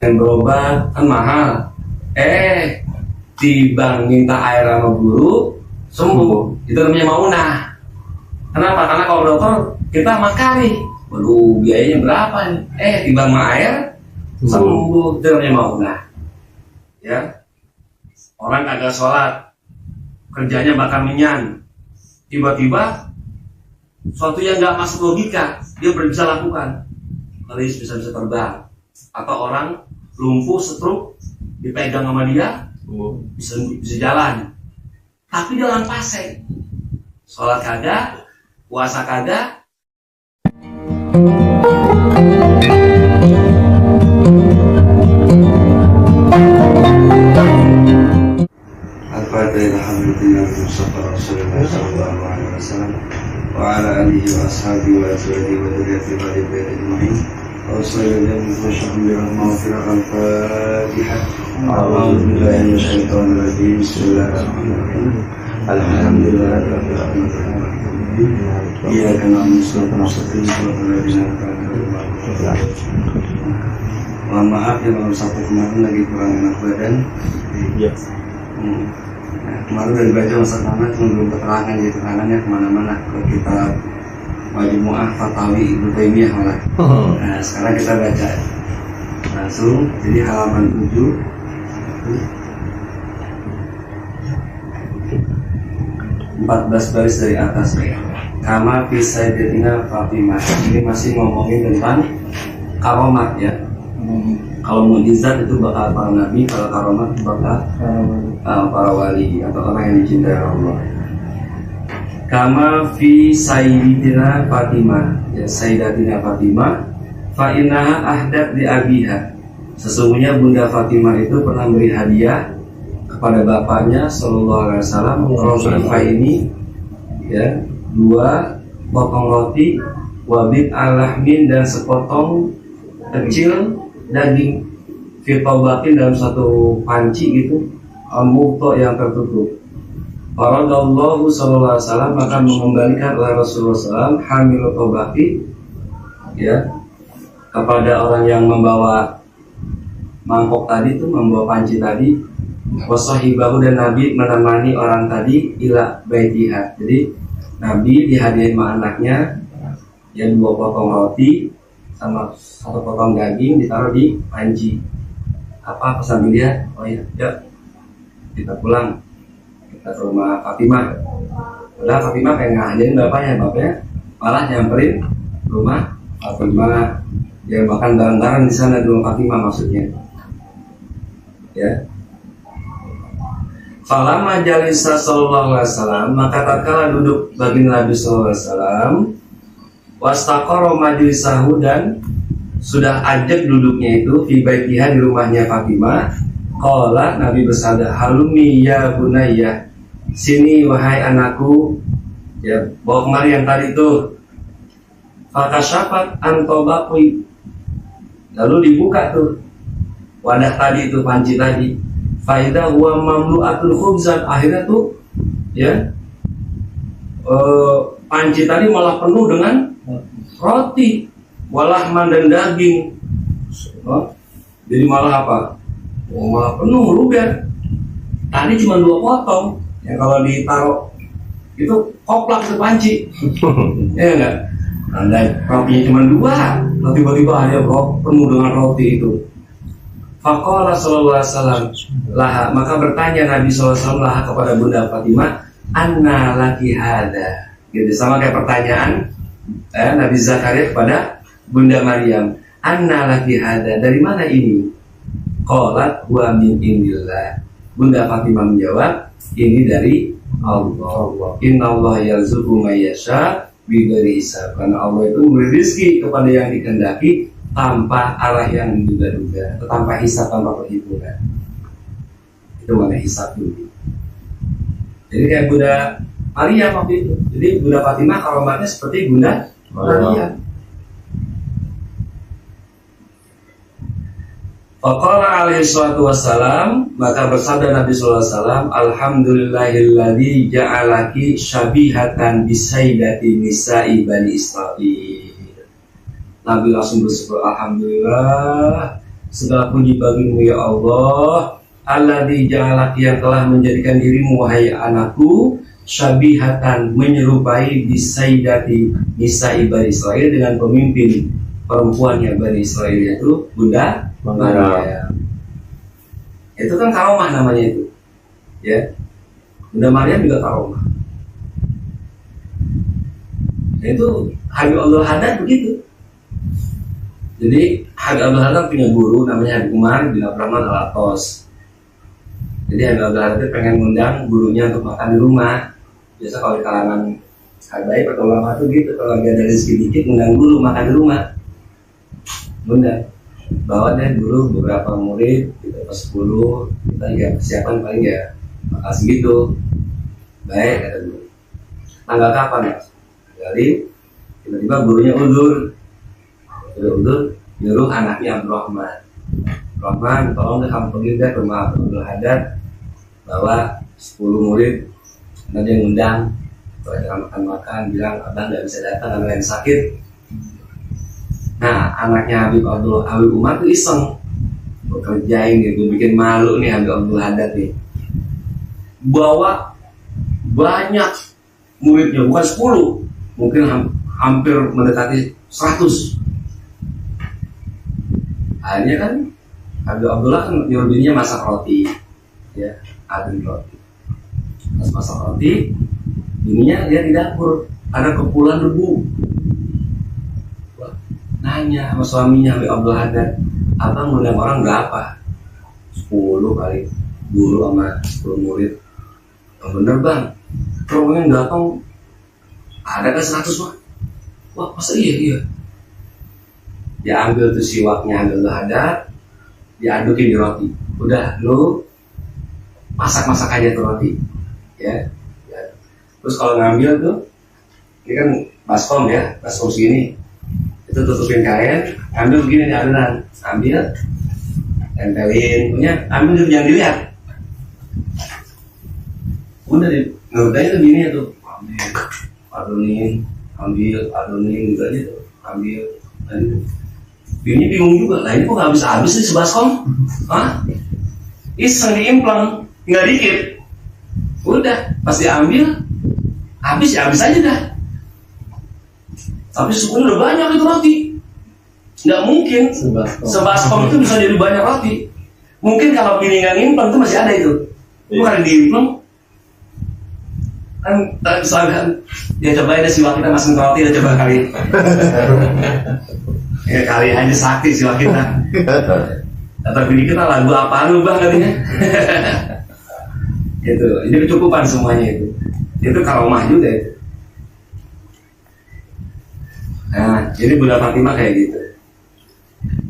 yang berobat kan mahal. Timbang minta air sama guru sembuh, itu namanya maunah. Kenapa? Karena kalau dokter kita makan nih, waduh biayanya berapa nih? Timbang sama air sembuh, itu namanya maunah. Ya, orang kagak sholat, kerjanya bakar minyan, tiba-tiba suatu yang nggak masuk logika dia bisa lakukan, keris bisa terbang, atau orang lumpuh stroke dipegang sama dia bisa jalan, tapi dalam fase sholat kagak, puasa kagak. Al-Fatihah. Alhamdulillah Rasulullah sallallahu alaihi wasallam wa ala alihi wa ashabihi wa azwajihi wa dzurriyyatihi wa ajma'in. Wassalamualaikum warahmatullahi wabarakatuh. A'udzu billahi minasyaitonir rajim. Bismillahirrahmanirrahim. Alhamdulillahirabbil alamin. Iyyaka na'budu wa iyyaka Mohon maaf ya kalau satu kemarin lagi kurang enak badan. Iya. Kemarin udah dibaca masa mana cuma belum keterangan di keterangannya kemana-mana ke kitab Majmu'ah Fatawi Ibnu Taimiyah malah. Nah sekarang kita baca langsung, jadi halaman 14 baris dari atas ya. Kama fi Sayyidatina Fatimah. Ini masih ngomongin tentang karomat ya. Kalau mukjizat itu bakal para nabi, kalau karomat bakal para wali atau orang yang dicintai Allah. Kama fi Sayyidatina Fatimah, ya Sayyidatina Fatimah, fa innaha ahdat li abiha. Sesungguhnya Bunda Fatimah itu pernah beri hadiah kepada bapaknya sallallahu alaihi wasallam roti ini ya, 2 potong roti, wabit alahmin dan sepotong kecil daging, fitobatin dalam satu panci gitu, al-muhto yang tertutup. Faradallahu sallallahu alaihi wasallam maka mengembalikan oleh Rasulullah SAW hamil tobaki ya kepada orang yang membawa mangkok tadi itu, membawa panci tadi, wasahibahu dan Nabi menemani orang tadi ila baitiha. Jadi Nabi dihadiahin sama anaknya ya 2 potong roti sama 1 potong daging ditaruh di panci. Apa pesan dia? Oh ya, yuk kita pulang, kita ke rumah Fatimah. Udah Fatimah kayak ngajarin bapaknya malah nyamperin rumah Fatimah, dia makan bareng-bareng di sana di rumah Fatimah maksudnya. Ya. Falamma jalisa sallallahu alaihi wasallam, maka tatkala duduk baginda Nabi sallallahu alaihi wasallam, wastaqara majlisahu dan sudah ajak duduknya itu fi baitiha di rumahnya Fatimah. Qala Nabi bersabda, halumi ya bunayya, sini wahai anakku, ya bawa kemari yang tadi tuh. Fakasyafat antobaqi, lalu dibuka tuh wadah tadi itu, panci tadi. Faidah huwa mamlu'atul khubzan, akhirnya tuh ya panci tadi malah penuh dengan roti, walahman dan daging. Jadi malah apa? Malah penuh luber. Tadi cuma 2 potong. Ya kalau ditaruh itu koplak sepanci. Ya enggak? Ada rotinya cuma 2, tiba-tiba ada penuh dengan roti itu. Faqala sallallahu alaihi wasallam laha, maka bertanya Nabi sallallahu alaihi wasallam laha kepada Bunda Fatimah, anna laki hada. Gitu sama kayak pertanyaan Nabi Zakaria kepada Bunda Maryam, anna laki hada, dari mana ini? Qalat huwa min indillah. Bunda Fatimah menjawab, ini dari Allah. Innallaha yarzuqu may yasha bighairi hisab. Karena Allah itu memberi rezeki kepada yang dikehendaki tanpa arah yang diduga-duga, atau tanpa hisab, tanpa perhitungan. Itu mana hisab dulu. Jadi kayak Bunda Maryam waktu itu. Jadi Bunda Fatimah karomatnya seperti Bunda Maryam. Faqala alaihi salatu wassalam, maka bersabda Nabi sallallahu alaihi wasallam, alhamdulillahilladzi ja'alaki syabihatan bisaidati nisa'i bani Israil. Nabi langsung bersyukur, alhamdulillah segala puji bagimu ya Allah, alladzi ja'alak, yang telah menjadikan dirimu wahai anakku syabihatan, menyerupai bisaidati nisa'i Bani Israil, dengan pemimpin perempuannya Bani Israil, yaitu Bunda Maryam. Itu kan karomah namanya itu, ya. Bunda Maryam juga karomah. Nah, itu Habib Abdul Haddad begitu. Jadi Habib Abdul Haddad punya guru namanya Habib Umar bin Abdurrahman Al-Atos. Jadi Habib Abdul Haddad pengen ngundang gurunya untuk makan di rumah. Biasa kalau di kalangan habaib atau ulama itu gitu, kalau lagi ada rezeki dikit ngundang guru makan di rumah. Ngundang. Bawa deh dulu beberapa murid, kita pas 10, kita ya persiapan paling ya makasih gitu. Baik, kata guru. Tanggal kapan ya? Jadi tiba-tiba gurunya udah nyuruh anaknya Abdurrahman, tolong deh kamu pergi deh ke rumah Abdul Haddad, bawa 10 murid, nanti yang ngundang, kalau ada makan-makan, bilang abang nggak bisa datang karena yang sakit. Nah, anaknya Habib Umar tuh iseng, bekerjain gitu, bikin malu nih Habib Abdul Haddad nih, bawa banyak muridnya, bukan 10, mungkin hampir mendekati 100. Akhirnya kan Habib Abdullah kan nyuruh dirinya masak roti, ya, adon roti. Pas masak roti, ininya dia di dapur ada kepulan debu. Wah, nanya sama suaminya Habib Abdul Haddad, abang ngundang orang berapa? 10 kali, guru sama 10 murid. Yang bener bang, kalau yang datang ada kan 100 mah? Wah, masa iya? Dia ambil tuh siwaknya Abdul Haddad, diadukin di roti. Udah, lu masak aja tuh roti, ya. Terus kalau ngambil tuh, ini kan baskom ya, baskom segini, itu tutupin kain, ambil begini nih adonan, ambil, tempelin, punya, ambil jangan dilihat. Udah deh, ngedanya tuh gini tuh, adonin gitu aja tuh, ambil, ini bingung juga, lah ini kok gak habis-habis sih sebaskom? Hah? Iseng diimplang, tinggal dikit. Udah, pas diambil, habis aja dah. Tapi sukunya udah banyak itu roti. Gak mungkin sebaskom itu bisa jadi banyak roti. Mungkin kalau bini gak ngimplang itu masih ada itu. Bukan diimplang. Kan misalkan dia cobain deh siwak kita masuk roti, dia coba kali. Ya kali aja sakti siwak kita. Atau bini kita lagu apaan lu bang katanya. Gitu. Ini kecukupan semuanya itu. Itu karomah juga itu. Nah, jadi Bunda Fatimah kayak gitu.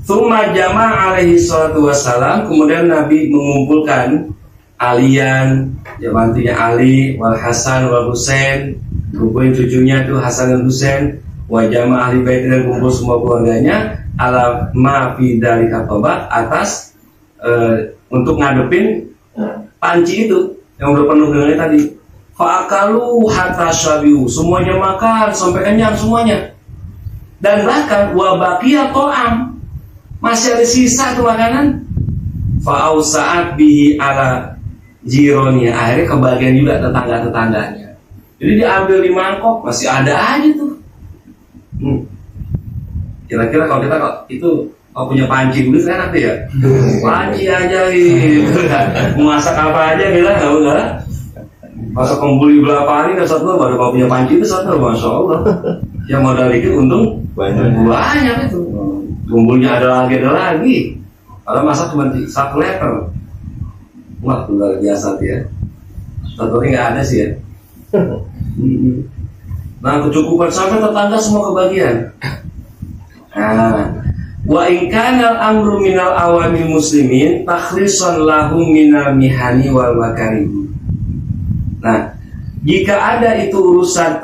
Tsumma jama'a alaihi salatu wassalam, kemudian Nabi mengumpulkan Alian, ya mantunya Ali, wal Hasan wal Husain, kumpulin cucunya tuh Hasan dan Husain, wa jama' ahli bait, dan kumpul semua keluarganya, ala ma fi dzalika tobat, atas untuk ngadepin panci itu yang udah penuh dengan tadi. Fa'akalu hatta syabiu, semuanya makan sampai kenyang semuanya. Dan bahkan wa baqiya ta'am, masih ada sisa tuh makanan. Fa'ausa'at bihi ala jironia, akhirnya kebagian juga tetangga-tetangganya. Jadi diambil di mangkok, masih ada aja tuh. Kira-kira kalau kita kalau punya panci dulu kan enak ya. Panci aja gitu. Masak apa aja bilang enggak. Masak kembuli berapa hari kan satu, baru kalau punya panci itu satu, masya Allah. Yang modal dikit untung banyak itu. Kumpulnya ada lagi. Kalau masak cuma 1 liter. Wah, luar biasa tuh ya. Tentunya nggak ada sih ya. Nah, kecukupan sampai tetangga semua kebagian. Nah, wa in kana al-amru minal awamil muslimin takhlisan lahum minal mihani wal makarih. Nah, jika ada itu urusan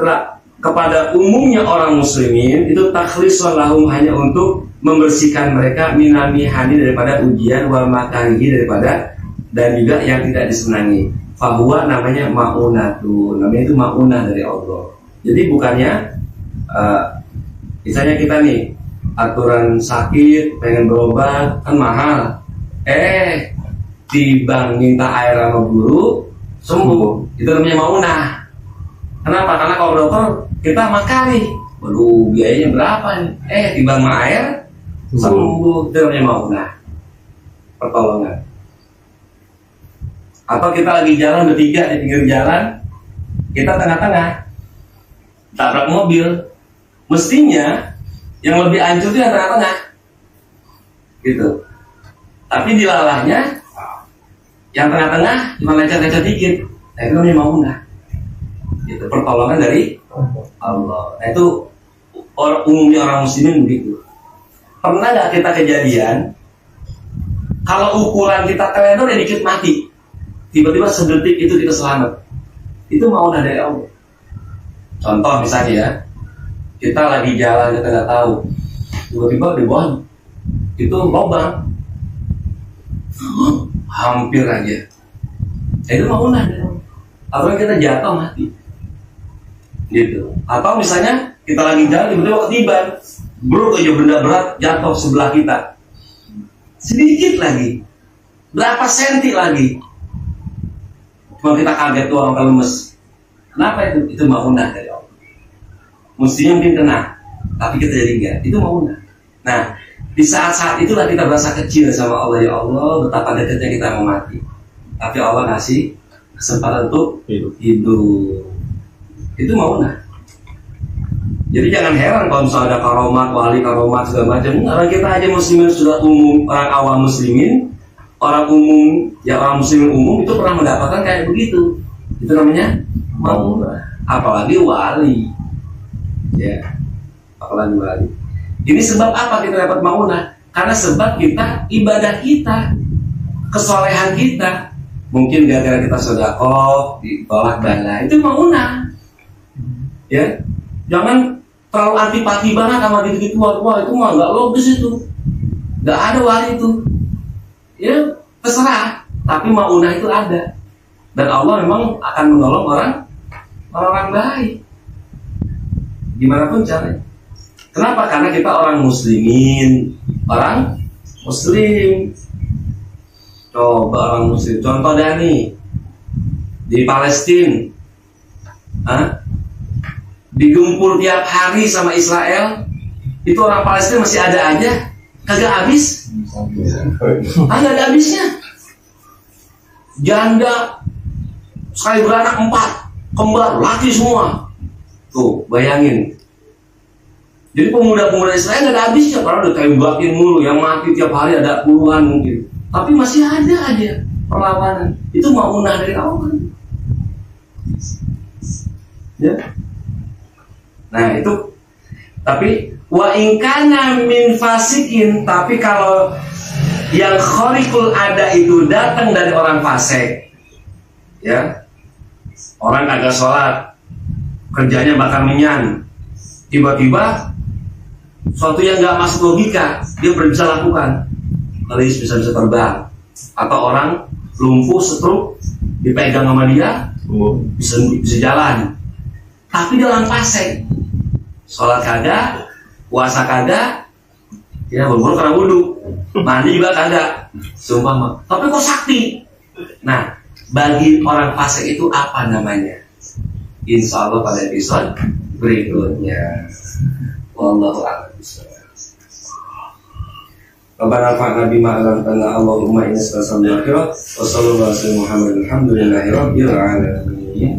kepada umumnya orang muslimin, itu takhlisan lahum, hanya untuk membersihkan mereka minal mihani, daripada ujian, wal makarih, daripada dan juga yang tidak disenangi. Fahuwa namanya ma'unatu, namanya itu ma'unah dari Allah. Jadi bukannya misalnya kita nih aturan sakit, pengen berobat kan mahal. Timbang minta air sama guru sembuh, itu namanya maunah. Kenapa? Karena kalau dokter kita makali, waduh biayanya berapa nih? Timbang sama air sembuh, itu namanya maunah, pertolongan. Atau kita lagi jalan bertiga di pinggir jalan, kita tengah-tengah tabrak mobil, mestinya yang lebih hancur itu yang tengah-tengah gitu. Tapi dilalahnya yang tengah-tengah cuma lecet-lecet dikit. Nah itu namanya maunah gitu, pertolongan dari Allah. Nah itu umumnya orang muslimin begitu. Pernah gak kita kejadian kalau ukuran kita teledor ya dikit mati, tiba-tiba sedetik itu kita selamat? Itu maunah dari Allah. Contoh misalnya ya, kita lagi jalan kita nggak tahu, tiba-tiba di bawah itu lubang, hampir aja. Itu maunah dari Allah. Atau kita jatuh mati, gitu. Atau misalnya kita lagi jalan tiba-tiba ketiban, bruk aja benda berat jatuh sebelah kita, sedikit lagi, berapa senti lagi, cuma kita kaget tuh orang lemes. Kenapa itu? Itu maunah dari Allah. Mestinya mungkin kena, tapi kita jadi enggak. Itu maunah. Nah, di saat-saat itulah kita merasa kecil sama Allah. Ya Allah, betapa dekatnya kita mau mati, tapi Allah ngasih kesempatan untuk hidup. Itu maunah. Jadi jangan heran kalau misalnya ada karomat, wali karomat segala macam. Karena kita aja muslimin sudah umum, orang awam muslimin, orang umum, ya orang muslimin umum itu pernah mendapatkan kayak begitu. Itu namanya maunah. Apalagi wali, ya, apalagi wali. Ini sebab apa kita dapat maunah? Karena sebab kita ibadah kita, kesolehan kita. Mungkin gara-gara kita sedekah ditolak bala, itu maunah. Ya, jangan terlalu antipati banget sama gitu-gitu. Wah itu mah nggak logis itu, nggak ada wali itu. Ya terserah, tapi maunah itu ada, dan Allah memang akan menolong orang baik, gimana pun caranya. Kenapa? Karena kita orang muslimin, orang muslim. Coba orang muslim, contoh Dani di Palestina, digempur tiap hari sama Israel, itu orang Palestina masih ada aja, kagak habis, kagak ada habisnya. Janda sekali beranak 4, kembar, laki semua. Tuh bayangin. Jadi pemuda-pemuda Israel gak ada habisnya, karena udah tembakin mulu, yang mati tiap hari ada puluhan mungkin, tapi masih ada aja perlawanan. Itu maunah dari Allah. Ya. Nah itu, tapi wa ingkana min fasikin, tapi kalau yang khariqul ada itu datang dari orang fasik, ya, orang kagak sholat, kerjanya bakar minyan, tiba-tiba suatu yang nggak masuk logika dia bisa lakukan, kelis bisa terbang, atau orang lumpuh stroke dipegang sama dia bisa jalan, tapi dalam fasik. Sholat kagak, puasa kagak, ya berburu karena wudhu, mandi juga kagak, sumpah. Tapi kok sakti? Nah, bagi orang fasik itu apa namanya? Insya Allah pada episode berikutnya. Wallahu a'lam bishawab. Rabbana fa'na bima 'allamtana Allahumma innaka samiul alim wa sallallahu alaihi wa sallam Muhammadin alhamdulillahi rabbil alamin.